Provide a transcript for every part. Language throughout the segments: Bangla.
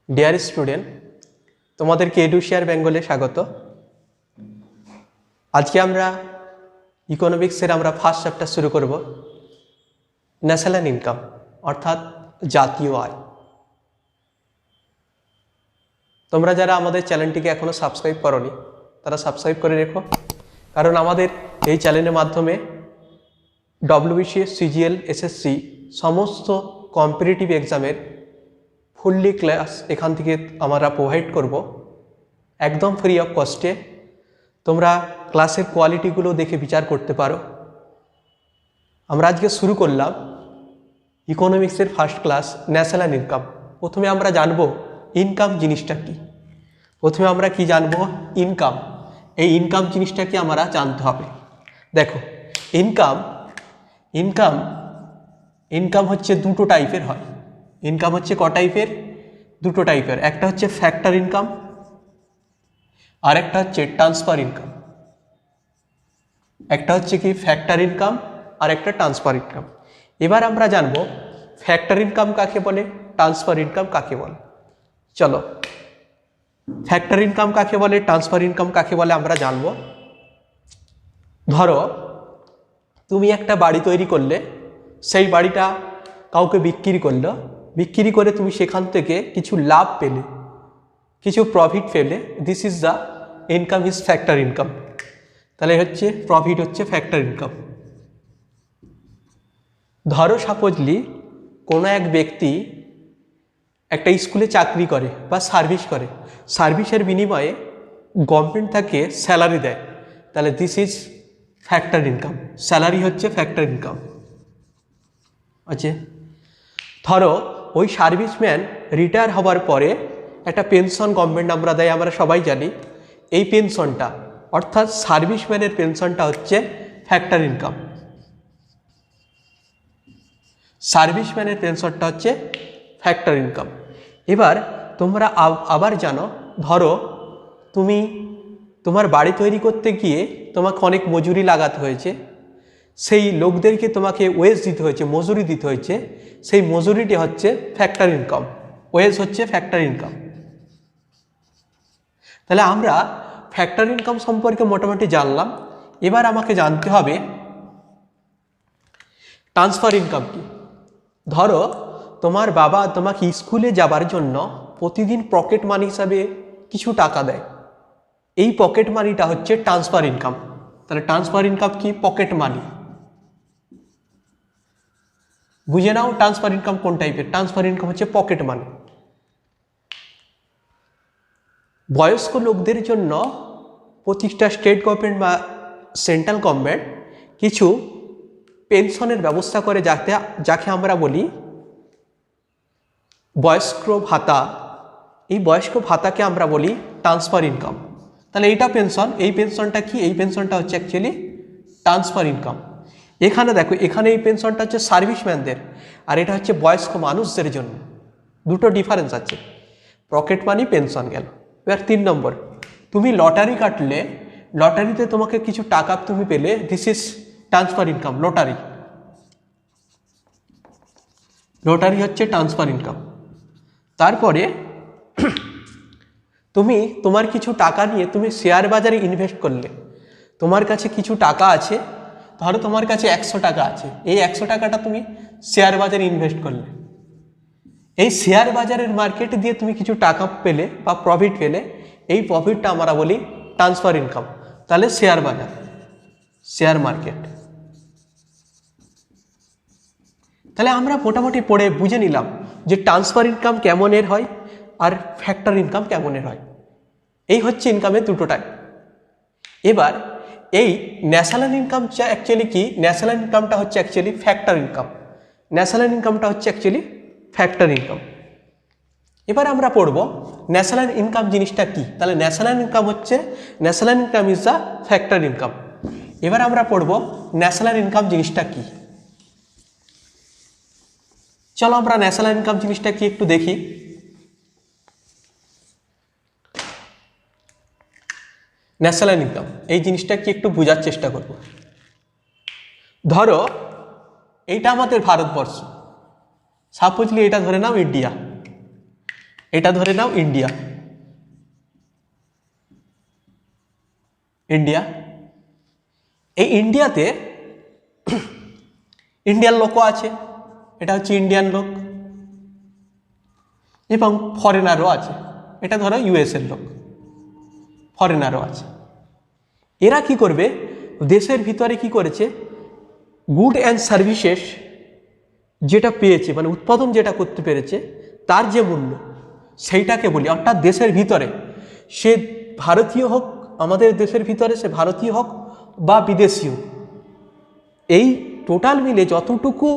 ডিয়ার স্টুডেন্ট, তোমাদেরকে এডুশিয়ার বেঙ্গলে স্বাগত। আজকে আমরা ইকোনমিক্সের ফার্স্ট চ্যাপ্টার শুরু করব, ন্যাশনাল ইনকাম অর্থাৎ জাতীয় আয়। তোমরা যারা আমাদের চ্যানেলটিকে এখনও সাবস্ক্রাইব করোনি তারা সাবস্ক্রাইব করে রেখো, কারণ আমাদের এই চ্যানেলের মাধ্যমে ডব্লিউবিসিএস, সিজিএল, এসএসসি সমস্ত কম্পিটিটিভ এক্সামের ফুললি ক্লাস এখান থেকে আমরা প্রোভাইড করব একদম ফ্রি অফ কস্টে। তোমরা ক্লাসের কোয়ালিটিগুলো দেখে বিচার করতে পারো। আমরা আজকে শুরু করলাম ইকোনমিক্সের ফার্স্ট ক্লাস, ন্যাশনাল ইনকাম। প্রথমে আমরা জানব ইনকাম জিনিসটা কি। প্রথমে আমরা কি জানব? ইনকাম। এই ইনকাম জিনিসটা কি আমরা জানতে হবে। দেখো, ইনকাম ইনকাম ইনকাম হচ্ছে দুটো টাইপের হয়। ইনকাম হচ্ছে ক টাইপের? দুটো টাইপের। একটা হচ্ছে ফ্যাক্টর ইনকাম আর একটা হচ্ছে ট্রান্সফার ইনকাম। একটা হচ্ছে কি ফ্যাক্টর ইনকাম আর একটা ট্রান্সফার ইনকাম। এবার আমরা জানব ফ্যাক্টর ইনকাম কাকে বলে, ট্রান্সফার ইনকাম কাকে বলে। চলো, ফ্যাক্টর ইনকাম কাকে বলে, ট্রান্সফার ইনকাম কাকে বলে আমরা জানব। ধরো, তুমি একটা বাড়ি তৈরি করলে, সেই বাড়িটা কাউকে বিক্রি করলো, বিক্রি করে তুমি সেখান থেকে কিছু লাভ পেলে, কিছু প্রফিট পেলে, this is the income, is factor income. তাহলে হচ্ছে প্রফিট হচ্ছে ফ্যাক্টর ইনকাম। ধরো সাপোজলি কোনো এক ব্যক্তি একটা স্কুলে চাকরি করে বা সার্ভিস করে, সার্ভিসের বিনিময়ে গভর্নমেন্ট তাকে স্যালারি দেয়, তাহলে this is factor income. Salary হচ্ছে ফ্যাক্টর ইনকাম। আচ্ছা, ধরো ওই সার্ভিসম্যান রিটায়ার হওয়ার পরে একটা পেনশন গভর্নমেন্ট আমরা দেয়, আমরা সবাই জানি। এই পেনশনটা অর্থাৎ সার্ভিসম্যানের পেনশনটা হচ্ছে ফ্যাক্টর ইনকাম। সার্ভিসম্যানের পেনশনটা হচ্ছে ফ্যাক্টর ইনকাম। এবার তোমরা আবার জানো, ধরো তুমি তোমার বাড়ি তৈরি করতে গিয়ে তোমাকে অনেক মজুরি লাগাতে হয়েছে, সেই লোকদেরকে তোমাকে ওয়েজ দিতে হয়েছে, মজুরি দিতে হয়েছে, সেই মজুরিটি হচ্ছে ফ্যাক্টর ইনকাম, ওয়েজ হচ্ছে ফ্যাক্টর ইনকাম। তাহলে আমরা ফ্যাক্টর ইনকাম সম্পর্কে মোটামুটি জানলাম। এবার আমাকে জানতে হবে ট্রান্সফার ইনকাম কি। ধরো তোমার বাবা তোমাকে স্কুলে যাবার জন্য প্রতিদিন পকেট মানি হিসাবে কিছু টাকা দেয়, এই পকেট মানিটা হচ্ছে ট্রান্সফার ইনকাম। তাহলে ট্রান্সফার ইনকাম কি? Pocket money. বুঝে নাও ট্রান্সফার ইনকাম কোন টাইপের। ট্রান্সফার ইনকাম হচ্ছে পকেট মানি। বয়স্ক লোকদের জন্য প্রতিটা স্টেট গভর্নমেন্ট বা সেন্ট্রাল গভর্নমেন্ট কিছু পেনশনের ব্যবস্থা করে, যাকে আমরা বলি বয়স্ক ভাতা। এই বয়স্ক ভাতাকে আমরা বলি ট্রান্সফার ইনকাম। তাহলে এইটা পেনশন, এই পেনশনটা কি? এই পেনশনটা হচ্ছে অ্যাকচুয়ালি ট্রান্সফার ইনকাম। এখানে দেখো, এখানে এই পেনশনটা হচ্ছে সার্ভিসম্যানদের, আর এটা হচ্ছে বয়স্ক মানুষদের জন্য। দুটো ডিফারেন্স আছে। পকেট মানি, পেনশন গেল। এবার 3 নম্বর, তুমি লটারি কাটলে, লটারিতে তোমাকে কিছু টাকা তুমি পেলে, this is transfer income. Lottery lottery হচ্ছে ট্রান্সফার ইনকাম। তারপরে তুমি তোমার কিছু টাকা নিয়ে তুমি শেয়ার বাজারে ইনভেস্ট করলে, তোমার কাছে কিছু টাকা আছে, ধরো তোমার কাছে 100 টাকা আছে, এই 100 টাকাটা তুমি শেয়ার বাজারে ইনভেস্ট করলে, এই শেয়ার বাজারের মার্কেট দিয়ে তুমি কিছু টাকা পেলে বা প্রফিট পেলে, এই প্রফিটটা আমরা বলি ট্রান্সফার ইনকাম। তাহলে শেয়ার বাজার, শেয়ার মার্কেট। তাহলে আমরা মোটামুটি পড়ে বুঝে নিলাম যে ট্রান্সফার ইনকাম কেমনের হয় আর ফ্যাক্টর ইনকাম কেমনের হয়। এই হচ্ছে ইনকামের দুটো টাইপ। এবার এই ন্যাশনাল ইনকামটা অ্যাকচুয়ালি কি? ন্যাশনাল ইনকামটা হচ্ছে অ্যাকচুয়ালি ফ্যাক্টর ইনকাম। ন্যাশনাল ইনকামটা হচ্ছে অ্যাকচুয়ালি ফ্যাক্টর ইনকাম। এবার আমরা পড়ব ন্যাশনাল ইনকাম জিনিসটা কি। তাহলে ন্যাশনাল ইনকাম হচ্ছে, national income is the factor income. এবার আমরা পড়ব ন্যাশনাল ইনকাম জিনিসটা কি। চলো আমরা ন্যাশনাল ইনকাম জিনিসটা কি একটু দেখি। ন্যাশনাল ইনকাম এই জিনিসটা কি একটু বোঝার চেষ্টা করব। ধরো এইটা আমাদের ভারতবর্ষ, সাপোজলি এটা ধরে নাও ইন্ডিয়া। এটা ধরে নাও ইন্ডিয়া, ইন্ডিয়া, এই ইন্ডিয়াতে ইন্ডিয়ান লোকও আছে, এটা হচ্ছে ইন্ডিয়ান লোক, এবং ফরেনারও আছে, এটা ধরো ইউএসের লোক, ফরেনারও আছে। এরা কি করবে, দেশের ভিতরে কি করেছে, গুড অ্যান্ড সার্ভিসেস যেটা পেয়েছে, মানে উৎপাদন যেটা করতে পেরেছে তার যে মূল্য সেইটাকে বলি, অর্থাৎ দেশের ভিতরে সে ভারতীয় হোক, আমাদের দেশের ভিতরে সে ভারতীয় হোক বা বিদেশি হোক, এই টোটাল মিলে যতটুকু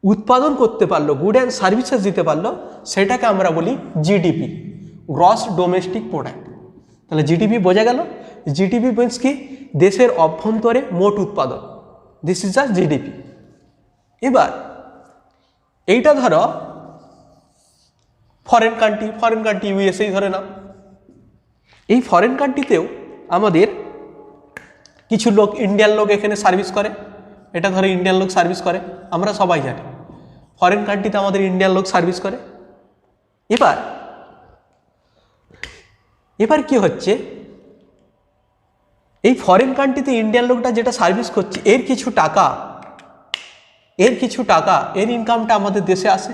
উৎপাদন করতে পারলো, গুড অ্যান্ড সার্ভিসেস দিতে পারলো, সেটাকে আমরা বলি জিডিপি, গ্রস ডোমেস্টিক প্রোডাক্ট। তাহলে জিডিপি বোঝা গেল, জিডিপি মিনস কি, দেশের অভ্যন্তরে মোট উৎপাদন, দিস ইজ দ্য জিডিপি। এবার এইটা ধরো ফরেন কান্ট্রি ইউএসএ ধরে নাও, এই ফরেন কান্ট্রিতেও আমাদের কিছু লোক, ইন্ডিয়ান লোক এখানে সার্ভিস করে, এটা ধরো ইন্ডিয়ান লোক সার্ভিস করে, আমরা সবাই জানি ফরেন কান্ট্রিতে আমাদের ইন্ডিয়ান লোক সার্ভিস করে। এবার কি হচ্ছে, এই ফরেন কান্ট্রিতে ইন্ডিয়ান লোকটা যেটা সার্ভিস করছে, এর কিছু টাকা এর ইনকামটা আমাদের দেশে আসে।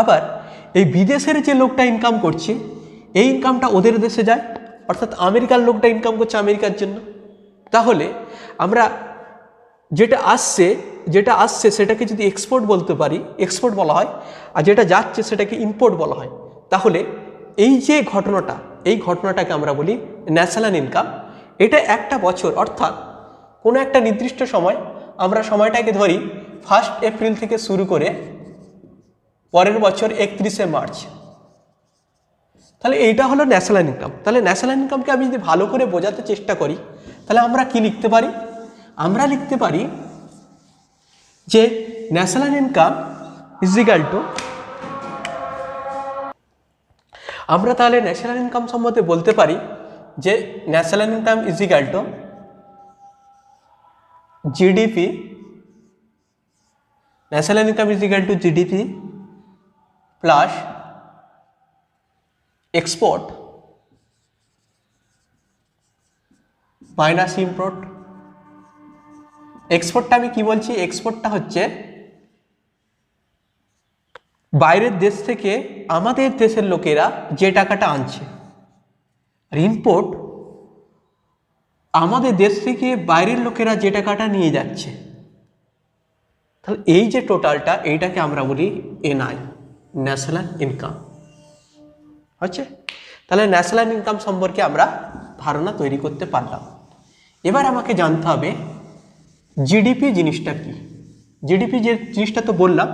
আবার এই বিদেশের যে লোকটা ইনকাম করছে, এই ইনকামটা ওদের দেশে যায়, অর্থাৎ আমেরিকার লোকটা ইনকাম করছে আমেরিকার জন্য। তাহলে আমরা যেটা আসছে সেটাকে যদি এক্সপোর্ট বলতে পারি, এক্সপোর্ট বলা হয়, আর যেটা যাচ্ছে সেটাকে ইম্পোর্ট বলা হয়। তাহলে এই যে ঘটনাটাকে আমরা বলি ন্যাশনাল ইনকাম। এটা একটা বছর, অর্থাৎ কোনো একটা নির্দিষ্ট সময়, আমরা সময়টাকে ধরি 1 এপ্রিল থেকে শুরু করে পরের বছর 31 মার্চ। তাহলে এইটা হলো ন্যাশনাল ইনকাম। তাহলে ন্যাশনাল ইনকামকে আমি যদি ভালো করে বোঝাতে চেষ্টা করি, তাহলে আমরা কি লিখতে পারি, আমরা লিখতে পারি যে national income is equal to, আমরা তাহলে ন্যাশনাল ইনকাম সম্বন্ধে বলতে পারি যে national income is equal to GDP, national income is equal to GDP plus export minus import. এক্সপোর্টটা আমি কি বলছি, এক্সপোর্টটা হচ্ছে বাইরের দেশ থেকে আমাদের দেশের লোকেরা যে টাকাটা আনছে, আর ইম্পোর্ট আমাদের দেশ থেকে বাইরের লোকেরা যে টাকাটা নিয়ে যাচ্ছে। তাহলে এই যে টোটালটা, এইটাকে আমরা বলি এনআই, ন্যাশনাল ইনকাম হচ্ছে। তাহলে ন্যাশনাল ইনকাম সম্পর্কে আমরা ধারণা তৈরি করতে পারলাম। এবার আমাকে জানতে হবে জিডিপি জিনিসটা কি। জিডিপি যে জিনিসটা তো বললাম,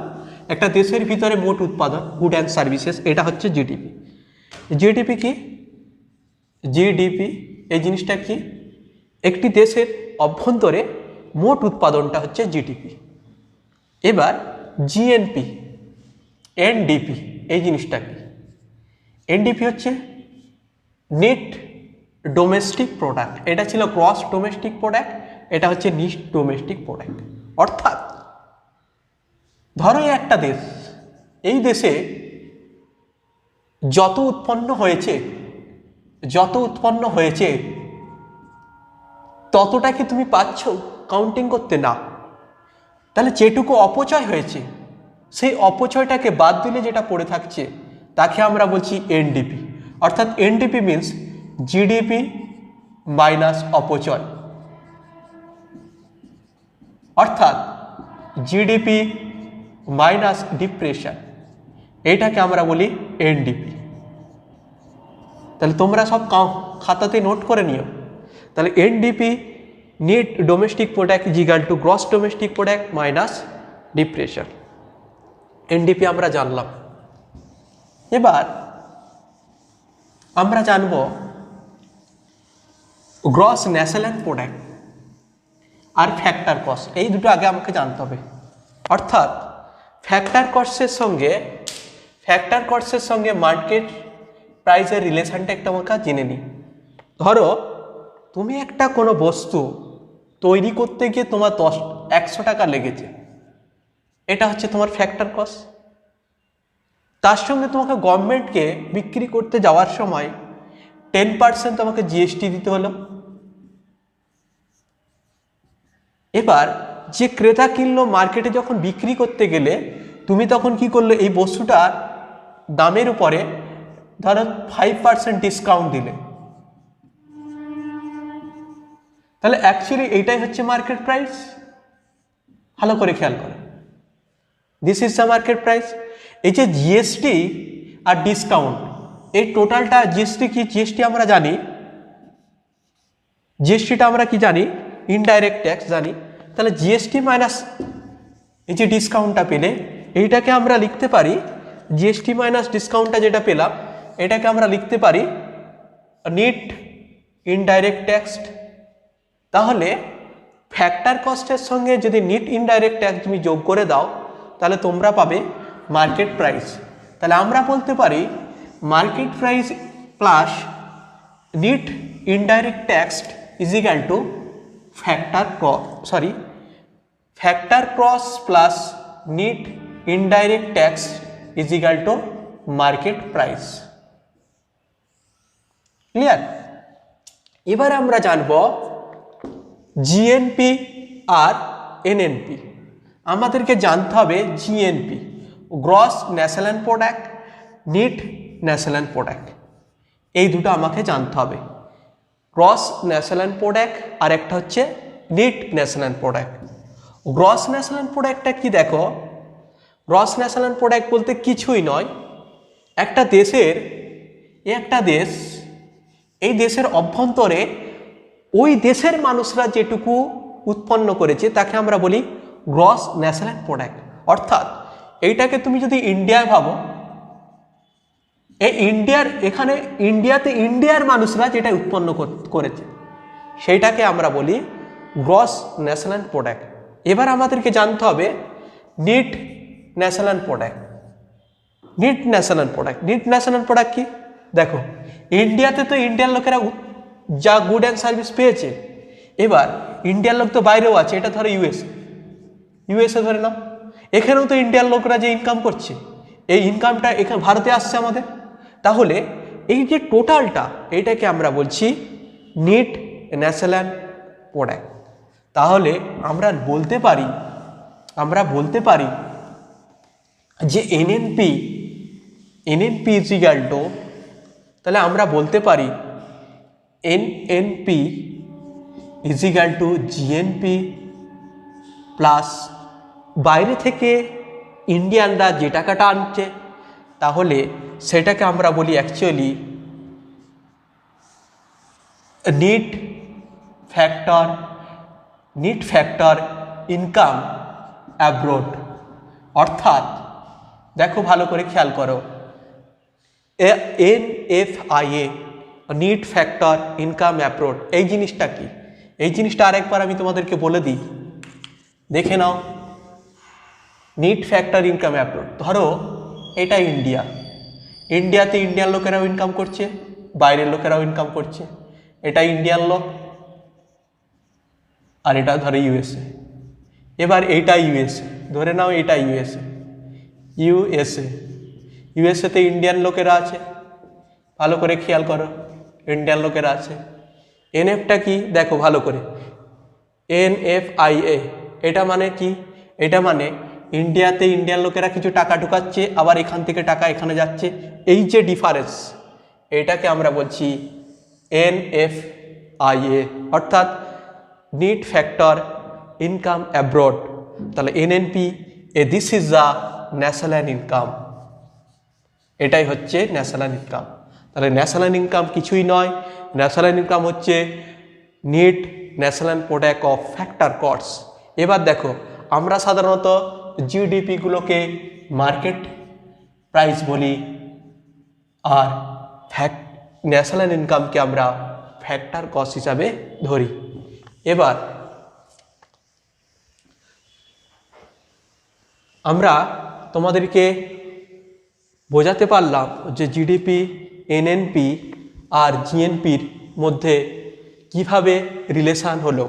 একটা দেশের ভিতরে মোট উৎপাদন, গুড অ্যান্ড সার্ভিসেস, এটা হচ্ছে জিডিপি। জিডিপি কি, জিডিপি এই জিনিসটা কি, একটি দেশের অভ্যন্তরে মোট উৎপাদনটা হচ্ছে জিডিপি। এবার জিএনপি, এনডিপি এই জিনিসটা কি, এনডিপি হচ্ছে নেট ডোমেস্টিক প্রোডাক্ট, এটা ছিল গ্রস ডোমেস্টিক প্রোডাক্ট, এটা হচ্ছে নিট ডোমেস্টিক প্রোডাক্ট। অর্থাৎ ধরো একটা দেশ, এই দেশে যত উৎপন্ন হয়েছে ততটাকে তুমি পাচ্ছ কাউন্টিং করতে না। তাহলে যেটুকু অপচয় হয়েছে, সেই অপচয়টাকে বাদ দিলে যেটা পড়ে থাকছে তাকে আমরা বলছি এনডিপি। অর্থাৎ এনডিপি মিনস জিডিপি মাইনাস অপচয়, অর্থাৎ জিডিপি মাইনাস ডিপ্রেশন, এইটাকে আমরা বলি এনডিপি। তাহলে তোমরা সব খাতাতে নোট করে নিও। তাহলে NDP, net domestic product is equal two gross domestic product minus depression. NDP আমরা জানলাম। এবার আমরা জানব গ্রস ন্যাশনাল প্রোডাক্ট আর ফ্যাক্টর কস্ট, এই দুটো আগে আমাকে জানতে হবে। অর্থাৎ ফ্যাক্টর কস্টের সঙ্গে মার্কেট প্রাইসের রিলেশনটা একটা আমাকে জেনে নিই। ধরো তুমি একটা কোনো বস্তু তৈরি করতে গিয়ে তোমার 100 টাকা লেগেছে, এটা হচ্ছে তোমার ফ্যাক্টর কস্ট। তার সঙ্গে তোমাকে গভর্নমেন্টকে বিক্রি করতে যাওয়ার সময় 10% তোমাকে জিএসটি দিতে হলো। এবার যে ক্রেতা কিনলো, মার্কেটে যখন বিক্রি করতে গেলে তুমি তখন কি করলে, এই বস্তুটার দামের উপরে ধরো 5% ডিসকাউন্ট দিলে, তাহলে অ্যাকচুয়ালি এইটাই হচ্ছে মার্কেট প্রাইস। ভালো করে খেয়াল করো, this is the market price. এই যে জিএসটি আর ডিসকাউন্ট, এই টোটালটা জিএসটি কি, জিএসটি আমরা জানি, জিএসটিটা আমরা কি জানি, ইনডাইরেক্ট ট্যাক্স জানি। তাহলে জিএসটি মাইনাস এই যে ডিসকাউন্টটা পেলে, এইটাকে আমরা লিখতে পারি, জিএসটি মাইনাস ডিসকাউন্টটা যেটা পেলাম এটাকে আমরা লিখতে পারি নেট ইনডাইরেক্ট ট্যাক্স। তাহলে ফ্যাক্টর কস্টের সঙ্গে যদি নেট ইনডাইরেক্ট ট্যাক্স তুমি যোগ করে দাও তাহলে তোমরা পাবে মার্কেট প্রাইস। তাহলে আমরা বলতে পারি market price plus net indirect tax is equal two factor cross plus net indirect tax is equal to market price. Clear? এবার আমরা জানব জিএনপি আর এনএনপি। আমাদেরকে জানতে হবে GNP, gross national product, net national product, এই দুটো আমাকে জানতে হবে। গ্রস ন্যাশনাল প্রোডাক্ট আর একটা হচ্ছে net national product. Gross national প্রোডাক্টটা কি দেখো, গ্রস ন্যাশনাল প্রোডাক্ট বলতে কিছুই নয়, একটা দেশের, একটা দেশ, এই দেশের অভ্যন্তরে ওই দেশের মানুষরা যেটুকু উৎপন্ন করেছে তাকে আমরা বলি গ্রস ন্যাশনাল প্রোডাক্ট। অর্থাৎ এইটাকে তুমি যদি ইন্ডিয়ায় ভাবো, এই ইন্ডিয়ার, এখানে ইন্ডিয়াতে ইন্ডিয়ার মানুষরা যেটা উৎপন্ন করেছে সেইটাকে আমরা বলি গ্রস ন্যাশনাল প্রোডাক্ট। এবার আমাদেরকে জানতে হবে net national product. Net national product, net national product কি দেখো, ইন্ডিয়াতে তো ইন্ডিয়ান লোকেরা যা গুড অ্যান্ড সার্ভিস পেয়েছে, এবার ইন্ডিয়ান লোক তো বাইরেও আছে, এটা ধরো ইউএসএ ধরে নাও, এখানেও তো ইন্ডিয়ান লোকরা যে ইনকাম করছে, এই ইনকামটা এখানে ভারতে আসছে আমাদের। তাহলে এই যে টোটালটা, এইটাকে আমরা বলছি নেট ন্যাশনাল প্রোডাক্ট। তাহলে আমরা বলতে পারি যে এনএনপি ইজ ইকুয়াল টু, তাহলে আমরা বলতে পারি NNP is equal two GNP plus বাইরে থেকে ইন্ডিয়ানরা যে টাকাটা আনছে, তাহলে সেটাকে আমরা বলি actually net factor income abroad. অর্থাৎ দেখো ভালো করে খেয়াল করো, NFIA, net factor income abroad, এই জিনিসটা কি, এই জিনিসটা আরেকবার আমি তোমাদেরকে বলে দিই, দেখে নাও। নেট ফ্যাক্টর ইনকাম অ্যাব্রোড, ধরো এটা ইন্ডিয়াতে ইন্ডিয়ান লোকেরাও ইনকাম করছে, বাইরের লোকেরাও ইনকাম করছে, এটা ইন্ডিয়ান লোক আর এটা ধরে ইউএসএ। এবার এইটা ইউএসএ, ধরে নাও এটা ইউএসএতে ইন্ডিয়ান লোকেরা আছে, ভালো করে খেয়াল করো, ইন্ডিয়ান লোকেরা আছে। এনএফটা কি দেখো ভালো করে, NFIA, এটা মানে কি, এটা মানে ইন্ডিয়াতে ইন্ডিয়ান লোকেরা কিছু টাকা ঢুকাচ্ছে, আবার এখান থেকে টাকা এখানে যাচ্ছে, এই যে ডিফারেন্স, এটাকে আমরা বলছি NFIA, অর্থাৎ নেট ফ্যাক্টর ইনকাম অ্যাব্রোড। তাহলে NNP, this is the national income, এটাই হচ্ছে ন্যাশনাল ইনকাম। তাহলে ন্যাশনাল ইনকাম কিছুই নয়, ন্যাশনাল ইনকাম হচ্ছে net national product of factor cost. এবার দেখো, আমরা সাধারণত জিডিপিগুলোকে মার্কেট প্রাইস বলি, আর ন্যাশনাল ইনকামকে আমরা ফ্যাক্টর কস্ট হিসাবে ধরি। এবার আমরা তোমাদেরকে বোঝাতে পারলাম যে জিডিপি, এনএনপি আর জিএনপির মধ্যে কিভাবে রিলেশান হলো।